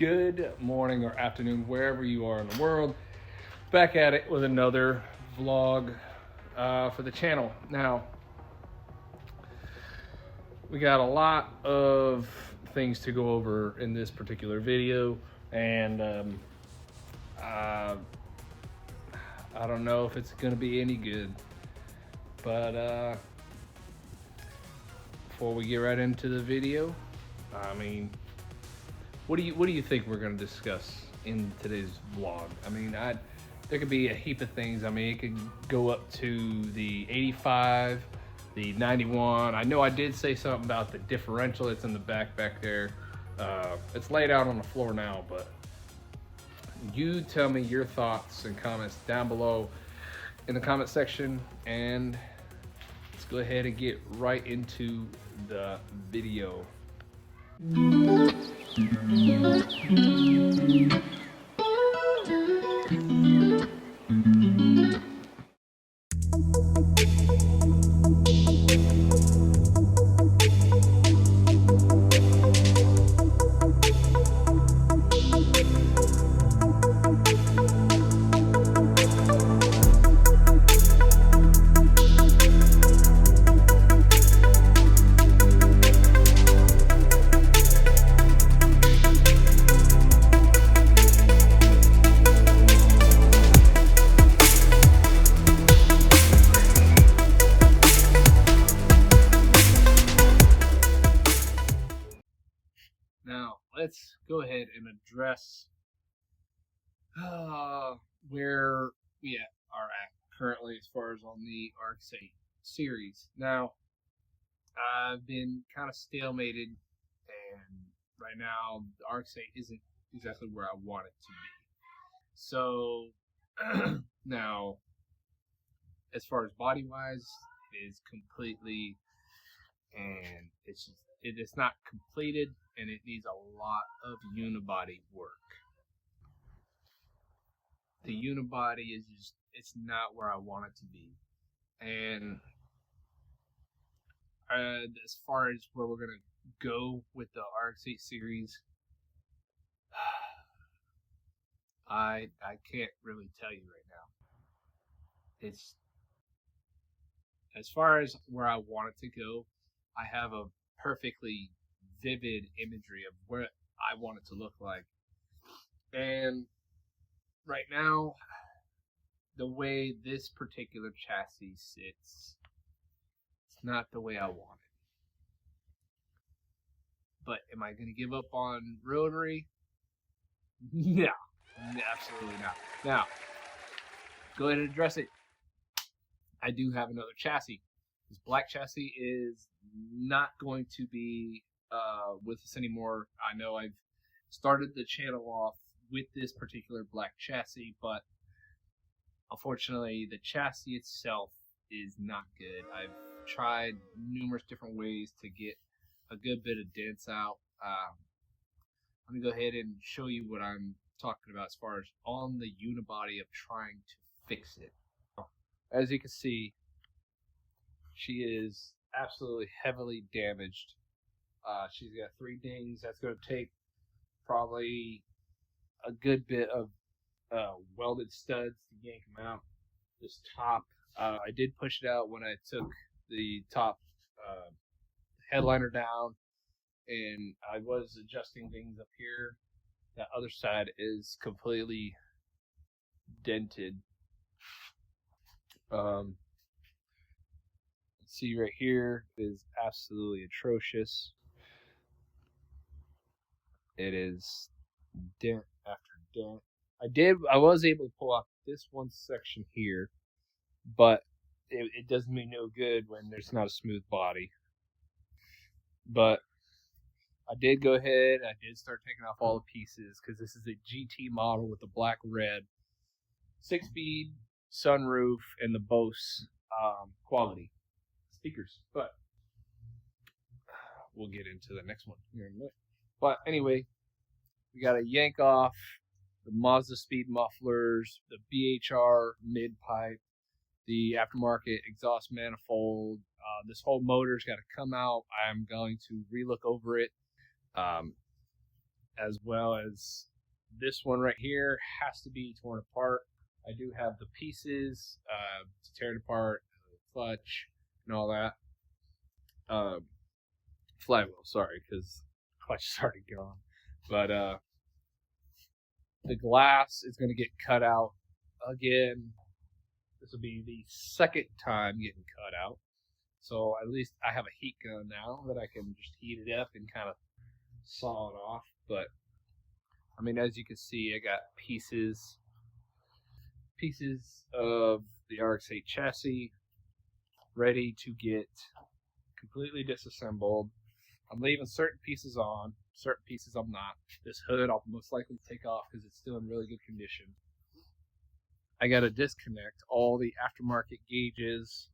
Good morning or afternoon, wherever you are in the world. Back at it with another vlog for the channel. Now, we got a lot of things to go over in this particular video, and I don't know if it's gonna be any good, but before we get right into the video, I mean, what do you think we're going to discuss in today's vlog? I mean, there could be a heap of things. I mean, it could go up to the 85, the 91. I know I did say something about the differential that's in the back there. It's laid out on the floor now, but you tell me your thoughts and comments down below in the comment section, and let's go ahead and get right into the video. Now, let's go ahead and address where we are at currently as far as on the RX-8 series. Now, I've been kind of stalemated, and right now the RX-8 isn't exactly where I want it to be. So, now, as far as body-wise, it is completely, and it is not completed, and it needs a lot of unibody work. The unibody is just, it's not where I want it to be. And as far as where we're going to go with the RX-8 series, I can't really tell you right now. It's, as far as where I want it to go, I have a perfectly vivid imagery of where I want it to look like. And right now, the way this particular chassis sits, it's not the way I want it. But am I going to give up on Rotary? No, absolutely not. Now, go ahead and address it. I do have another chassis. This black chassis is not going to be with us anymore. I know I've started the channel off with this particular black chassis, but unfortunately the chassis itself is not good. I've tried numerous different ways to get a good bit of dents out. Let me go ahead and show you what I'm talking about as far as on the unibody of trying to fix it. As you can see, she is absolutely heavily damaged. She's got 3 dings. That's going to take probably a good bit of welded studs to yank them out. This top, I did push it out when I took the top headliner down, and I was adjusting things up here. That other side is completely dented. See right here is absolutely atrocious. It is dent after dent. I was able to pull off this one section here, but it does me no good when there's not a smooth body. But I did go ahead, I did start taking off all the pieces, because this is a GT model with the black red 6-speed sunroof and the Bose quality speakers. But we'll get into the next one here in a minute. But anyway, we got to yank off the Mazda speed mufflers, the BHR mid pipe, the aftermarket exhaust manifold. This whole motor's got to come out. I'm going to relook over it. as well as this one right here has to be torn apart. I do have the pieces to tear it apart, clutch, and all that. Flywheel, sorry, because clutch is already gone. But the glass is going to get cut out again. This will be the second time getting cut out. So at least I have a heat gun now that I can just heat it up and kind of saw it off. But I mean, as you can see, I got pieces of the RX-8 chassis ready to get completely disassembled. I'm leaving certain pieces on, certain pieces I'm not. This hood I'll most likely take off because it's still in really good condition. I got to disconnect all the aftermarket gauges,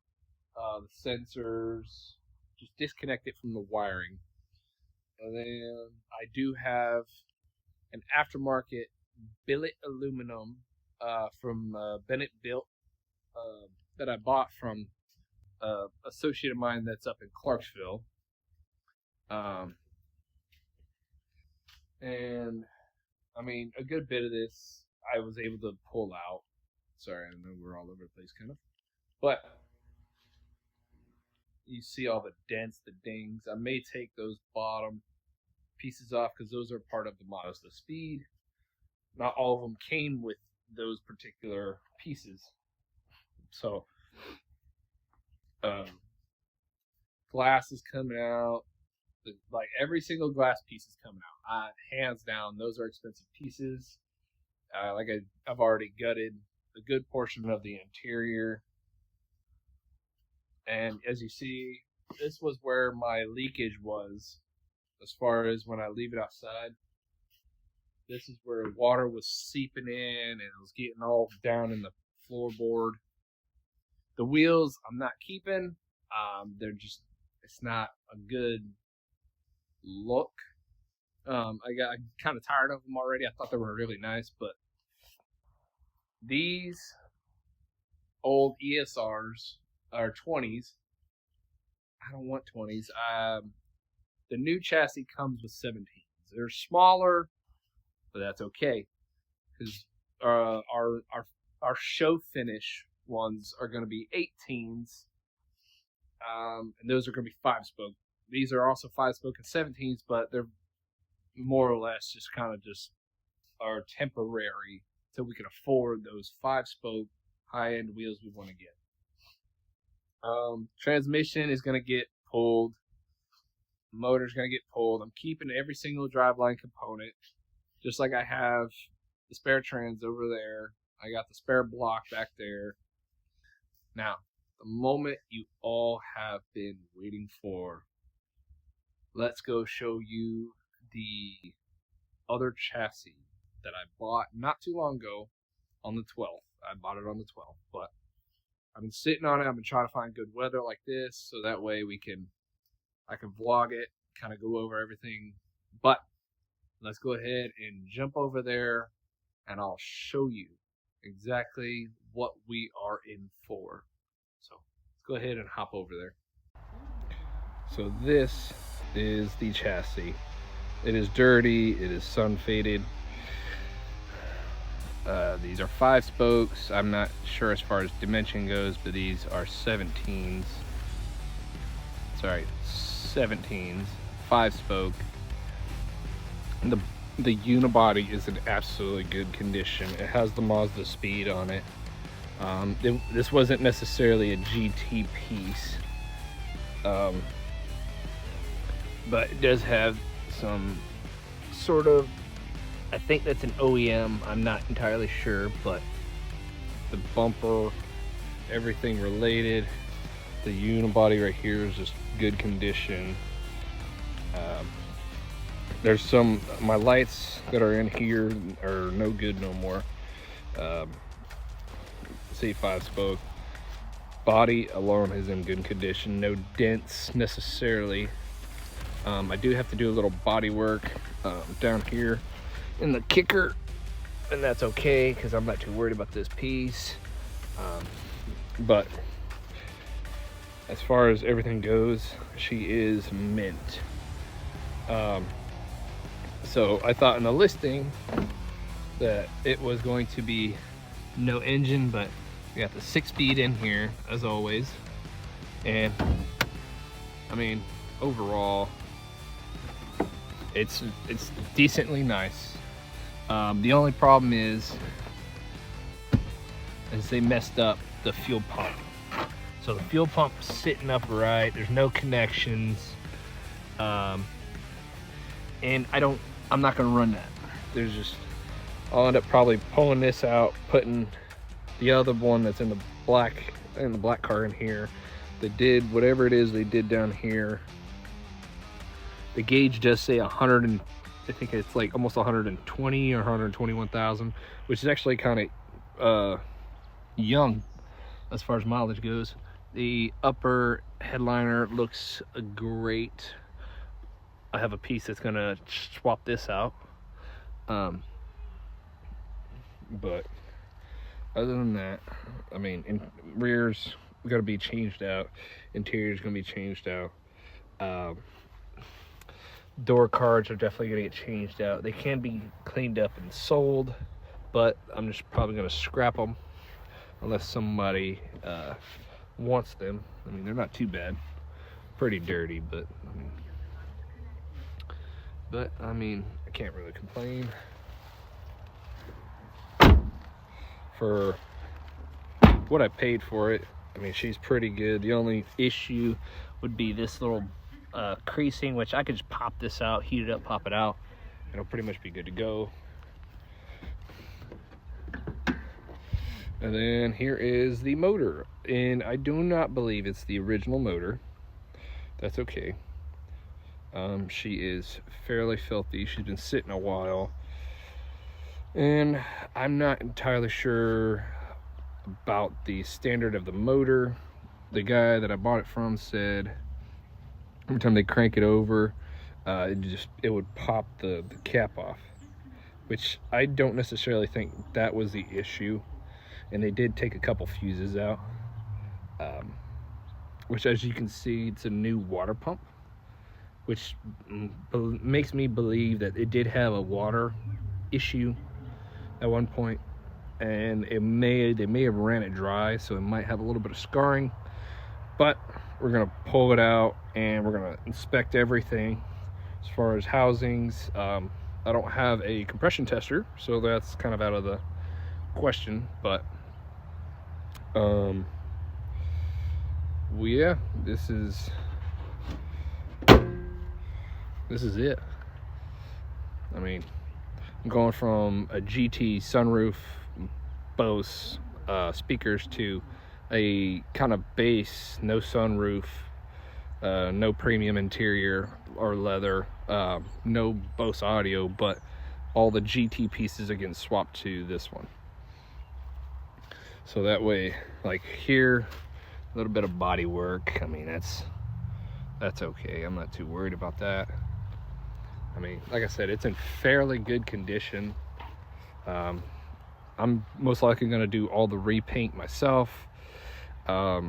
the sensors, just disconnect it from the wiring. And then I do have an aftermarket billet aluminum from Bennett Built that I bought from associate of mine that's up in Clarksville. And I mean, a good bit of this I was able to pull out. Sorry, I know we're all over the place kind of. But you see all the dents, the dings. I may take those bottom pieces off because those are part of the Mazda Speed. Not all of them came with those particular pieces. So, glass is coming out. Like every single glass piece is coming out. Hands down, those are expensive pieces. Like I've already gutted a good portion of the interior. And as you see, this was where my leakage was as far as when I leave it outside. This is where water was seeping in and it was getting all down in the floorboard. The wheels I'm not keeping. It's not a good look. I'm kind of tired of them already. I thought they were really nice, but these old ESRs are 20s. I don't want 20s. The new chassis comes with 17s. They're smaller, but that's okay because our show finish ones are going to be 18s, and those are going to be 5-spoke. These are also 5-spoke and 17s, but they're more or less just are temporary till we can afford those 5-spoke high-end wheels we want to get. Transmission is going to get pulled. Motor's going to get pulled. I'm keeping every single driveline component, just like I have the spare trans over there. I got the spare block back there. Now, the moment you all have been waiting for, let's go show you the other chassis that I bought not too long ago on the 12th. I bought it on the 12th, but I've been sitting on it. I've been trying to find good weather like this so that way I can vlog it, kind of go over everything. But let's go ahead and jump over there and I'll show you exactly what we are in for. So let's go ahead and hop over there. So this is the chassis. It is dirty, it is sun faded. These are 5 spokes. I'm not sure as far as dimension goes, but these are 17s. Sorry, 17s, 5-spoke. The unibody is in absolutely good condition. It has the Mazda Speed on it. This wasn't necessarily a GT piece, but it does have some sort of, I think that's an OEM, I'm not entirely sure, but the bumper, everything related. The unibody right here is just good condition. There's my lights that are in here are no good no more. See, 5-spoke. Body alone is in good condition, no dents necessarily. I do have to do a little body work down here in the kicker, and that's okay because I'm not too worried about this piece. But as far as everything goes, she is mint. So I thought in the listing that it was going to be no engine, but we got the 6-speed in here as always. And I mean, overall, it's decently nice. The only problem is they messed up the fuel pump. So the fuel pump's sitting upright. There's no connections, and I'm not gonna run that. I'll end up probably pulling this out, putting the other one that's in the black car in here. They did whatever it is they did down here. The gauge does say 100 and I think it's like almost 120 or 121,000, which is actually kind of young as far as mileage goes. The upper headliner looks great. I have a piece that's gonna swap this out. But other than that, I mean, rears gotta be changed out. Interior's gonna be changed out. Door cards are definitely gonna get changed out. They can be cleaned up and sold, but I'm just probably gonna scrap them unless somebody wants them. I mean, they're not too bad. Pretty dirty, but I mean, I can't really complain. For what I paid for it, I mean, she's pretty good. The only issue would be this little creasing, which I could just pop this out, heat it up, pop it out. It'll pretty much be good to go. And then here is the motor, and I do not believe it's the original motor. That's okay. She is fairly filthy. She's been sitting a while, and I'm not entirely sure about the standard of the motor. The guy that I bought it from said every time they crank it over, it would pop the cap off, which I don't necessarily think that was the issue. And they did take a couple fuses out, which, as you can see, it's a new water pump, which makes me believe that it did have a water issue at one point, and they may have ran it dry, so it might have a little bit of scarring. But we're gonna pull it out and we're gonna inspect everything as far as housings. I don't have a compression tester, so that's kind of out of the question, but well, yeah, this is it. I mean, I'm going from a GT sunroof, Bose speakers, to a kind of base, no sunroof, no premium interior or leather, no Bose audio, but all the GT pieces are getting swapped to this one. So that way, like here, a little bit of body work. I mean, that's okay. I'm not too worried about that. I mean, like I said, it's in fairly good condition. I'm most likely going to do all the repaint myself. I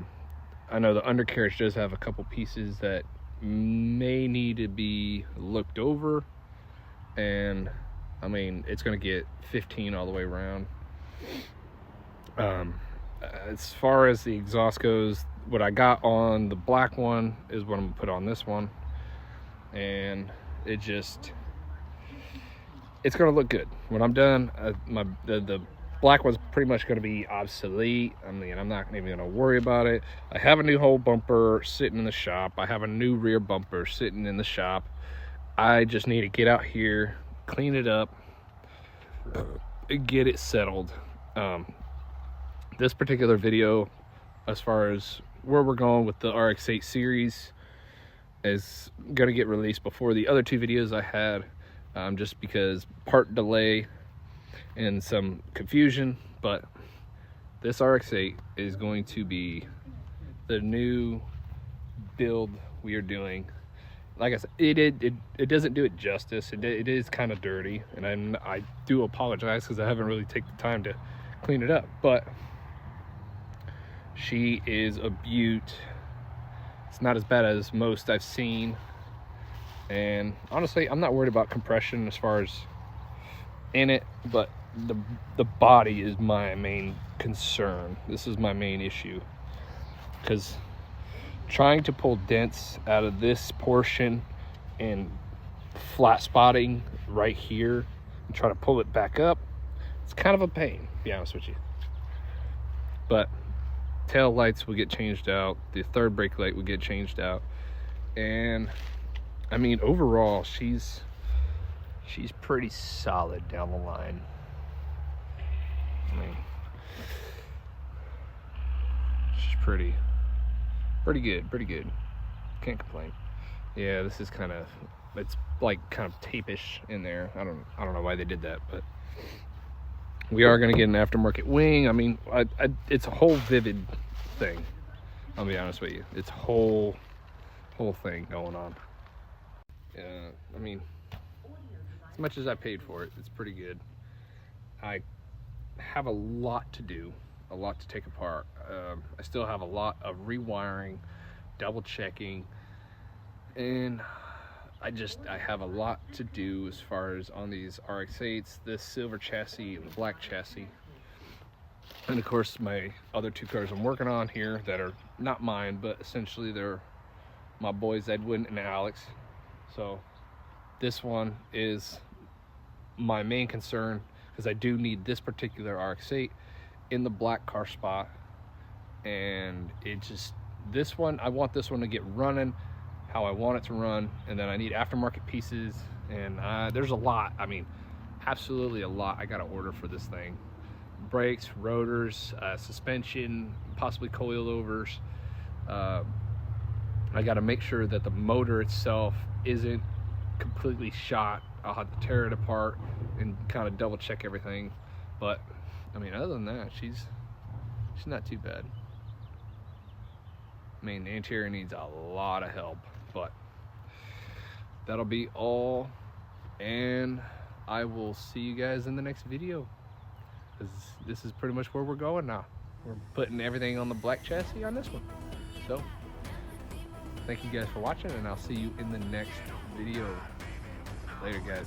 know the undercarriage does have a couple pieces that may need to be looked over, and I mean, it's going to get 15 all the way around. As far as the exhaust goes, what I got on the black one is what I'm gonna put on this one, and it's gonna look good when I'm done. The black one's pretty much gonna be obsolete. I mean, I'm not even gonna worry about it. I have a new whole bumper sitting in the shop. I have a new rear bumper sitting in the shop. I just need to get out here, clean it up, get it settled. This particular video, as far as where we're going with the RX-8 series, is going to get released before the other two videos I had, just because part delay and some confusion. But this RX-8 is going to be the new build we are doing. Like I said, it doesn't do it justice. It is kind of dirty, and I do apologize because I haven't really taken the time to clean it up, but she is a beaut. It's not as bad as most I've seen. And honestly, I'm not worried about compression as far as in it, but the body is my main concern. This is my main issue, because trying to pull dents out of this portion and flat spotting right here and try to pull it back up, it's kind of a pain, to be honest with you. But tail lights will get changed out, the third brake light will get changed out, and I mean, overall she's pretty solid down the line. I mean, she's pretty good. Can't complain. Yeah, this is kind of, it's like kind of tape-ish in there. I don't know why they did that, but we are going to get an aftermarket wing. I mean, it's a whole Vivid thing. I'll be honest with you. It's a whole thing going on. I mean, as much as I paid for it, it's pretty good. I have a lot to do, a lot to take apart. I still have a lot of rewiring, double checking, and I have a lot to do as far as on these RX-8s, this silver chassis and the black chassis. And of course my other two cars I'm working on here that are not mine, but essentially they're my boys Edwin and Alex. So this one is my main concern, because I do need this particular RX-8 in the black car spot, and it just, this one, I want this one to get running how I want it to run, and then I need aftermarket pieces, and there's a lot, I mean, absolutely a lot I gotta order for this thing. Brakes, rotors, suspension, possibly coilovers. I gotta make sure that the motor itself isn't completely shot. I'll have to tear it apart and kind of double check everything. But I mean, other than that, she's not too bad. I mean, the interior needs a lot of help, but that'll be all, and I will see you guys in the next video, because this is pretty much where we're going now. We're putting everything on the black chassis on this one. So thank you guys for watching, and I'll see you in the next video. Later, guys.